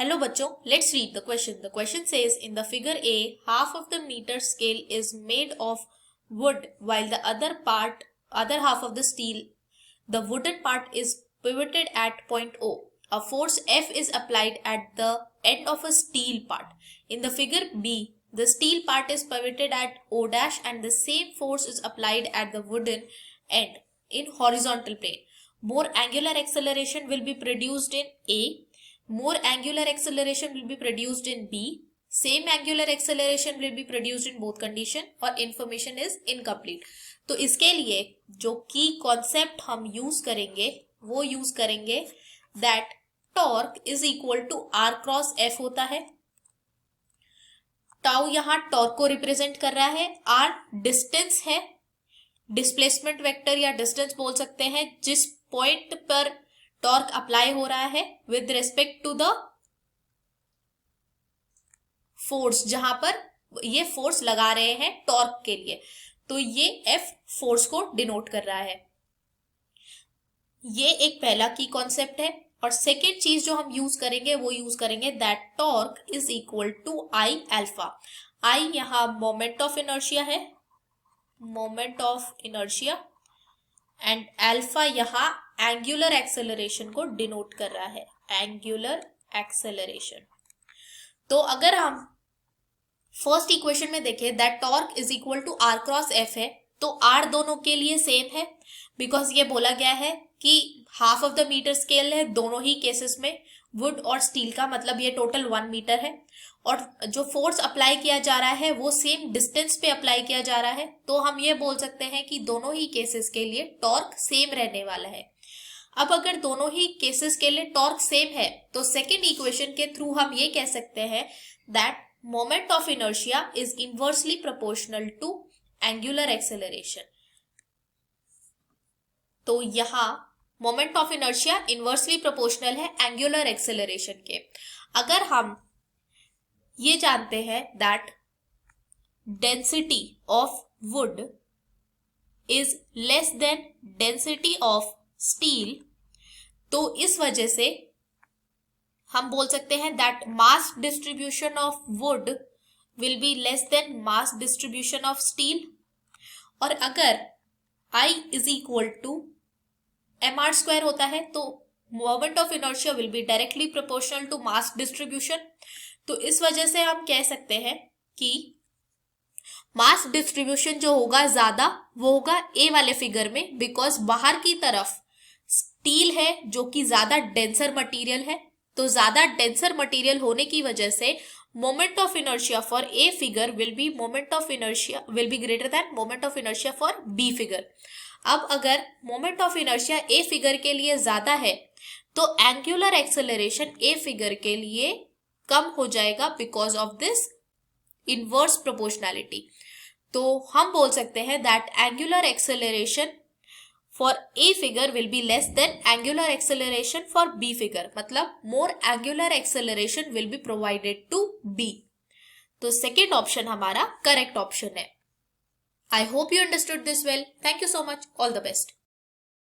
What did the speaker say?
Hello बच्चों, let's read the question. The question says in the figure A, half of the meter scale is made of wood while the other half of the steel, the wooden part is pivoted at point O. A force F is applied at the end of a steel part. In the figure B, the steel part is pivoted at O dash and the same force is applied at the wooden end in horizontal plane. More angular acceleration will be produced in A. More angular acceleration will be produced in B. Same angular acceleration will be produced in both condition और information is incomplete. तो इसके लिए जो की concept हम use करेंगे वो use करेंगे that torque is equal to r cross F होता है. टाउ यहां टॉर्क को रिप्रेजेंट कर रहा है. आर डिस्टेंस है, डिस्प्लेसमेंट वेक्टर या डिस्टेंस बोल सकते हैं जिस पॉइंट पर टॉर्क अप्लाई हो रहा है with respect to the force, जहां पर ये फोर्स लगा रहे हैं टॉर्क के लिए. तो ये F फोर्स को डिनोट कर रहा है. ये एक पहला की कॉन्सेप्ट है. और सेकेंड चीज जो हम यूज करेंगे वो यूज करेंगे that torque is equal to I alpha. I यहां मोमेंट ऑफ इनर्शिया है, moment of inertia, and alpha यहां एंगुलर एक्सेलरेशन को डिनोट कर रहा है, एंगुलर एक्सेलरेशन. तो अगर हम फर्स्ट इक्वेशन में देखें that torque is equal to r cross F है, तो आर दोनों के लिए सेम है बिकॉज ये बोला गया है कि half of the metre scale है दोनों ही केसेस में वुड और स्टील का, मतलब ये टोटल 1 मीटर है. और जो फोर्स अप्लाई किया जा रहा है वो सेम डिस्टेंस पे अप्लाई किया जा रहा है. तो हम ये बोल सकते हैं कि दोनों ही केसेस के लिए टॉर्क सेम रहने वाला है. अब अगर दोनों ही केसेस के लिए टॉर्क सेम है तो सेकेंड इक्वेशन के थ्रू हम ये कह सकते हैं that moment of inertia is inversely proportional to angular acceleration. तो यहां moment of inertia inversely proportional है एंगुलर एक्सेलरेशन के. अगर हम ये जानते हैं that density of wood is less than density of steel, तो इस वजह से हम बोल सकते हैं that mass distribution of wood will be less than mass distribution of steel. और अगर I is equal to mr square होता है तो moment of inertia will be directly proportional to mass distribution. तो इस वजह से हम कह सकते हैं कि मास डिस्ट्रीब्यूशन जो होगा ज्यादा वो होगा ए वाले फिगर में, बिकॉज बाहर की तरफ स्टील है जो कि ज्यादा डेंसर मटेरियल है. तो ज्यादा डेंसर मटेरियल होने की वजह से moment of inertia for A figure will be greater than moment of inertia for B figure. अब अगर moment of inertia A figure के लिए ज्यादा है तो एंगुलर एक्सेलरेशन ए फिगर के लिए कम हो जाएगा because of this inverse proportionality. तो हम बोल सकते हैं that angular acceleration for A figure will be less than angular acceleration for B figure, मतलब more angular acceleration will be provided to b. तो सेकेंड ऑप्शन हमारा करेक्ट ऑप्शन है. I hope you understood this well. Thank you so much. All the best.